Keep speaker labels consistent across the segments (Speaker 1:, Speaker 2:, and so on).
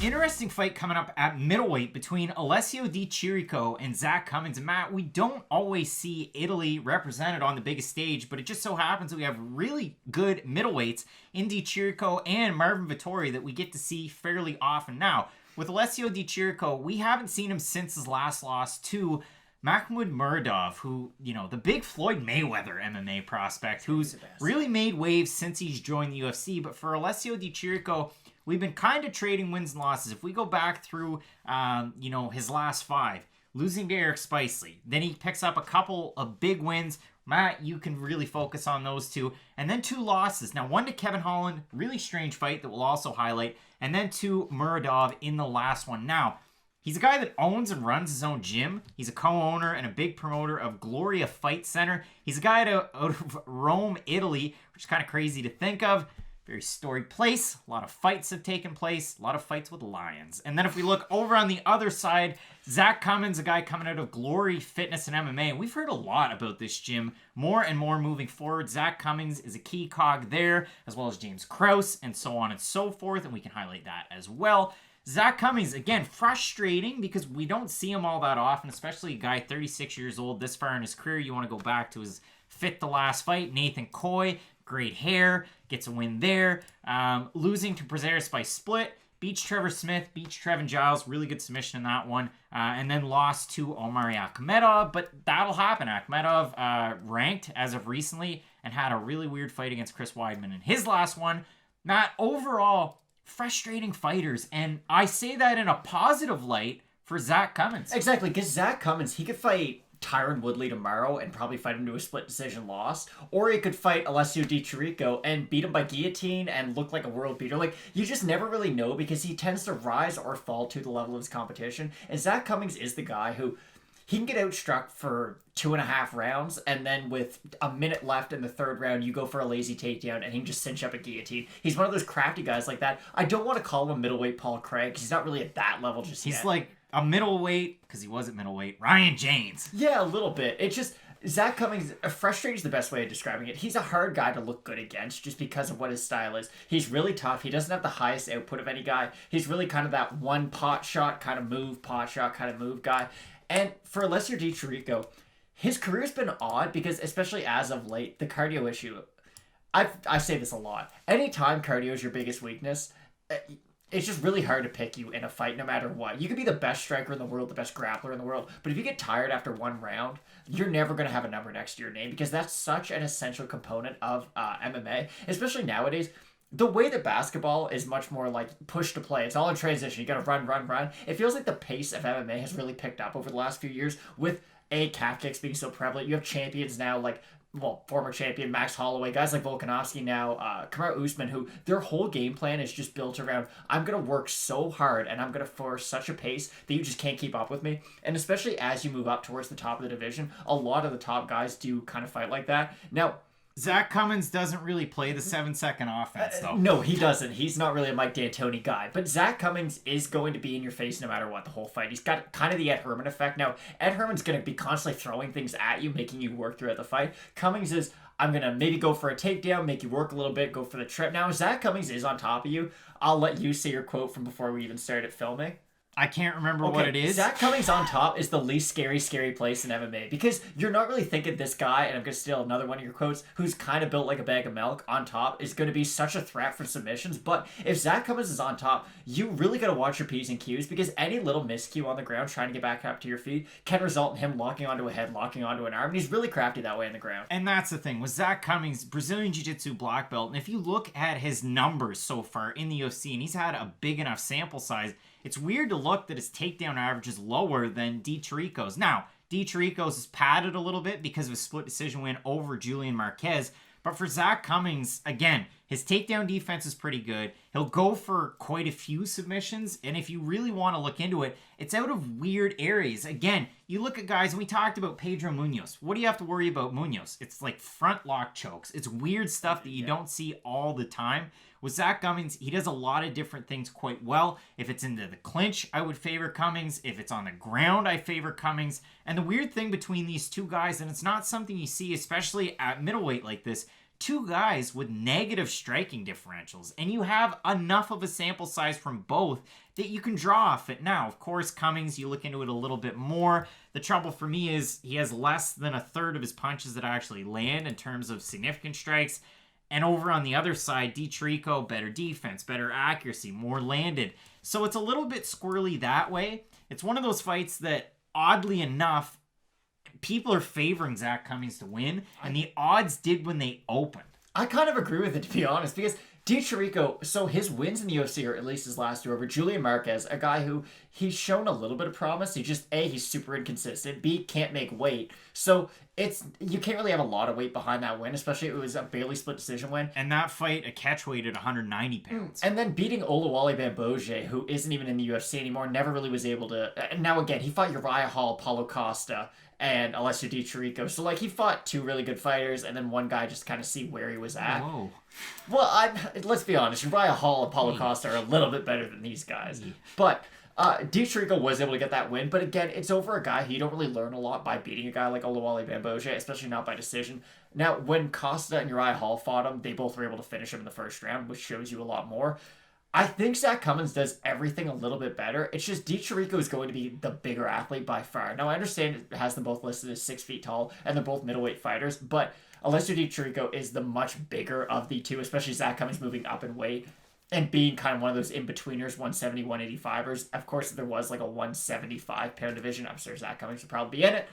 Speaker 1: Interesting fight coming up at middleweight between Alessio Di Chirico and Zak Cummings. And Matt, we don't always see Italy represented on the biggest stage, but it just so happens that we have really good middleweights in Di Chirico and Marvin Vettori that we get to see fairly often. Now, with Alessio Di Chirico, we haven't seen him since his last loss to Mahmoud Muradov, who, the big Floyd Mayweather MMA prospect, who's really made waves since he's joined the UFC. But for Alessio Di Chirico, we've been kind of trading wins and losses. If we go back through, his last 5, losing to Eric Spicely, then he picks up a couple of big wins. Matt, you can really focus on those 2. And then 2 losses. Now, 1 to Kevin Holland, really strange fight that we'll also highlight. And then to Muradov in the last one. Now, he's a guy that owns and runs his own gym. He's a co-owner and a big promoter of Gloria Fight Center. He's a guy out of Rome, Italy, which is kind of crazy to think of. Very storied place. A lot of fights have taken place. A lot of fights with lions. And then if we look over on the other side, Zak Cummings, a guy coming out of Glory Fitness and MMA. And we've heard a lot about this gym more and more moving forward. Zak Cummings is a key cog there, as well as James Krause and so on and so forth. And we can highlight that as well. Zak Cummings, again, frustrating because we don't see him all that often, especially a guy 36 years old this far in his career. You want to go back to his fifth to last fight, Nathan Coy. Great hair, gets a win there. Losing to Brazeris by split. Beats Trevor Smith, beats Trevin Giles. Really good submission in that one. And then lost to Omari Akhmedov. But that'll happen. Akhmedov ranked as of recently and had a really weird fight against Chris Weidman in his last one. Not overall frustrating fighters. And I say that in a positive light for Zak Cummings.
Speaker 2: Exactly, because Zak Cummings, he could fight Tyron Woodley tomorrow and probably fight him to a split decision loss, or he could fight Alessio Di Chirico and beat him by guillotine and look like a world beater. Like, you just never really know because he tends to rise or fall to the level of his competition. And Zak Cummings is the guy who he can get outstruck for 2.5 rounds, and then with a minute left in the 3rd round, you go for a lazy takedown, and he can just cinch up a guillotine. He's one of those crafty guys like that. I don't want to call him a middleweight Paul Craig because he's not really at that level just yet.
Speaker 1: He's like a middleweight, because he was at middleweight, Ryan James.
Speaker 2: Yeah, a little bit. It's just, Zak Cummings, frustrating is the best way of describing it. He's a hard guy to look good against just because of what his style is. He's really tough. He doesn't have the highest output of any guy. He's really kind of that one pot shot kind of move, pot shot kind of move guy. And for Alessio Di Chirico, his career's been odd because, especially as of late, the cardio issue. I say this a lot. Anytime cardio is your biggest weakness, it's just really hard to pick you in a fight no matter what. You could be the best striker in the world, the best grappler in the world, but if you get tired after 1 round, you're never going to have a number next to your name because that's such an essential component of MMA, especially nowadays. The way that basketball is much more like push to play. It's all in transition. You got to run. It feels like the pace of MMA has really picked up over the last few years with calf kicks being so prevalent. You have champions now like, former champion Max Holloway, guys like Volkanovski now, Kamaru Usman, who their whole game plan is just built around, I'm going to work so hard and I'm going to force such a pace that you just can't keep up with me. And especially as you move up towards the top of the division, a lot of the top guys do kind of fight like that. Now,
Speaker 1: Zak Cummings doesn't really play the 7-second offense, though.
Speaker 2: No, he doesn't. He's not really a Mike D'Antoni guy. But Zak Cummings is going to be in your face no matter what the whole fight. He's got kind of the Ed Herman effect. Now, Ed Herman's going to be constantly throwing things at you, making you work throughout the fight. Cummings is, I'm going to maybe go for a takedown, make you work a little bit, go for the trip. Now, Zak Cummings is on top of you. I'll let you say your quote from before we even started filming.
Speaker 1: I can't remember what it is.
Speaker 2: Zak Cummings on top is the least scary place in MMA because you're not really thinking this guy, and I'm going to steal another one of your quotes, who's kind of built like a bag of milk on top is going to be such a threat for submissions. But if Zak Cummings is on top, you really got to watch your P's and Q's because any little miscue on the ground trying to get back up to your feet can result in him locking onto a head, locking onto an arm, and he's really crafty that way on the ground.
Speaker 1: And that's the thing with Zak Cummings, Brazilian Jiu-Jitsu black belt, and if you look at his numbers so far in the UFC, and he's had a big enough sample size, it's weird to look that his takedown average is lower than Di Chirico's. Now, Di Chirico's is padded a little bit because of a split decision win over Julian Marquez. But for Zak Cummings, again, his takedown defense is pretty good. He'll go for quite a few submissions. And if you really want to look into it, it's out of weird areas. Again, you look at guys, and we talked about Pedro Munoz. What do you have to worry about Munoz? It's like front lock chokes. It's weird stuff that you don't see all the time. With Zak Cummings, he does a lot of different things quite well. If it's into the clinch, I would favor Cummings. If it's on the ground, I favor Cummings. And the weird thing between these two guys, and it's not something you see, especially at middleweight like this, two guys with negative striking differentials, and you have enough of a sample size from both that you can draw off it. Now, of course, Cummings, you look into it a little bit more. The trouble for me is he has less than a third of his punches that actually land in terms of significant strikes. And over on the other side, Di Chirico, better defense, better accuracy, more landed. So it's a little bit squirrely that way. It's one of those fights that, oddly enough, people are favoring Zak Cummings to win, and the odds did when they opened.
Speaker 2: I kind of agree with it, to be honest, because Di Chirico, so his wins in the UFC, or at least his last two, over Julian Marquez, a guy who he's shown a little bit of promise. He just, A, he's super inconsistent, B, can't make weight. So you can't really have a lot of weight behind that win, especially if it was a barely split decision win.
Speaker 1: And that fight, a catch weight at 190 pounds.
Speaker 2: And then beating Oluwale Bamboje, who isn't even in the UFC anymore, never really was able to. And now again, he fought Uriah Hall, Paulo Costa, and Alessio Di Chirico. So he fought two really good fighters, and then one guy just kind of see where he was at.
Speaker 1: Whoa.
Speaker 2: Well, let's be honest, Uriah Hall and Paulo Costa are a little bit better than these guys. But Di Chirico was able to get that win, but again, it's over a guy who you don't really learn a lot by beating a guy like Oluwale Bamboje, especially not by decision. Now, when Costa and Uriah Hall fought him, they both were able to finish him in the first round, which shows you a lot more. I think Zak Cummings does everything a little bit better. It's just Di Chirico is going to be the bigger athlete by far. Now, I understand it has them both listed as 6 feet tall, and they're both middleweight fighters, but Alessio Di Chirico is the much bigger of the two, especially Zak Cummings moving up in weight and being kind of one of those in-betweeners, 170, 185ers. Of course, if there was a 175-pound division, I'm sure Zak Cummings would probably be in it.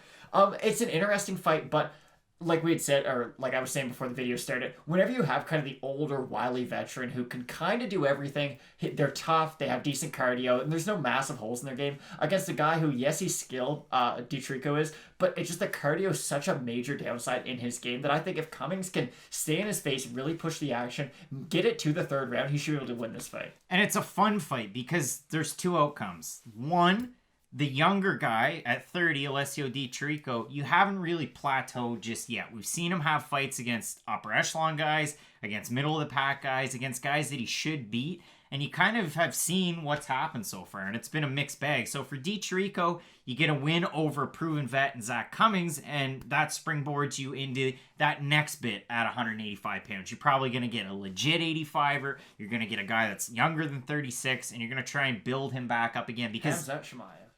Speaker 2: It's an interesting fight, but like we had said, or like I was saying before the video started, whenever you have kind of the older, wily veteran who can kind of do everything, they're tough, they have decent cardio, and there's no massive holes in their game, against a guy who, yes, he's skilled, Di Chirico is, but it's just the cardio is such a major downside in his game that I think if Cummings can stay in his face, really push the action, get it to the third round, he should be able to win this fight.
Speaker 1: And it's a fun fight because there's two outcomes. One, the younger guy at 30, Alessio Di Chirico, you haven't really plateaued just yet. We've seen him have fights against upper echelon guys, against middle of the pack guys, against guys that he should beat. And you kind of have seen what's happened so far, and it's been a mixed bag. So for Di Chirico, you get a win over a proven vet and Zak Cummings, and that springboards you into that next bit at 185 pounds. You're probably going to get a legit 85er. You're going to get a guy that's younger than 36, and you're going to try and build him back up again because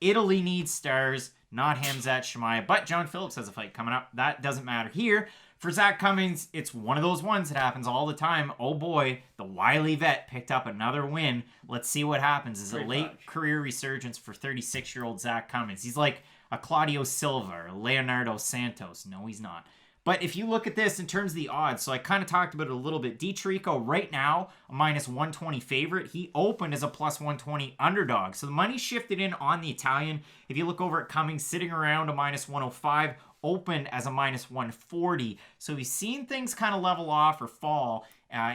Speaker 1: Italy needs stars, not Khamzat Chimaev. But John Phillips has a fight coming up. That doesn't matter here. For Zak Cummings, it's one of those ones that happens all the time. Oh boy, the wily vet picked up another win. Let's see what happens. Is a late career resurgence for 36-year-old Zak Cummings. He's like a Claudio Silva or Leonardo Santos. No, he's not. But if you look at this in terms of the odds, so I kind of talked about it a little bit. Di Chirico right now, a minus 120 favorite. He opened as a plus 120 underdog. So the money shifted in on the Italian. If you look over at Cummings, sitting around a minus 105, opened as a minus 140. So we've seen things kind of level off or fall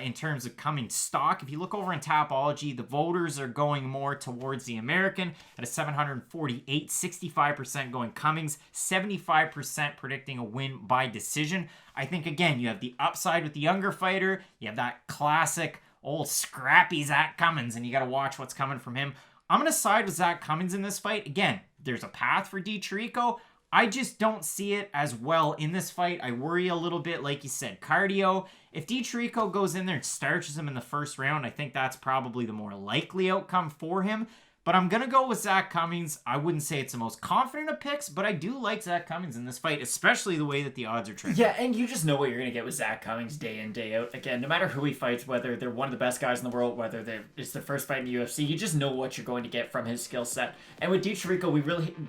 Speaker 1: in terms of Cummings stock. If you look over in Tapology, the voters are going more towards the American at a 748, 65% going Cummings, 75% predicting a win by decision. I think, again, you have the upside with the younger fighter. You have that classic old scrappy Zak Cummings, and you got to watch what's coming from him. I'm going to side with Zak Cummings in this fight. Again, there's a path for Di Chirico. I just don't see it as well in this fight. I worry a little bit, like you said, cardio. If Di Chirico goes in there and starches him in the first round, I think that's probably the more likely outcome for him. But I'm going to go with Zak Cummings. I wouldn't say it's the most confident of picks, but I do like Zak Cummings in this fight, especially the way that the odds are trending.
Speaker 2: Yeah, and you just know what you're going to get with Zak Cummings day in, day out. Again, no matter who he fights, whether they're one of the best guys in the world, whether it's their first fight in the UFC, you just know what you're going to get from his skill set. And with Di Chirico,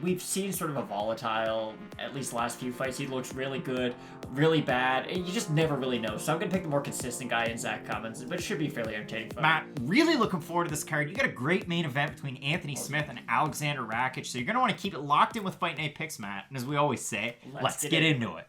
Speaker 2: we've seen sort of a volatile, at least last few fights. He looks really good, really bad, and you just never really know. So I'm going to pick the more consistent guy in Zak Cummings, but it should be a fairly entertaining fight.
Speaker 1: Matt, really looking forward to this card. You got a great main event between Anthony Smith and Alexander Rakic, so you're going to want to keep it locked in with Fight Night picks, Matt. And as we always say, let's get into it.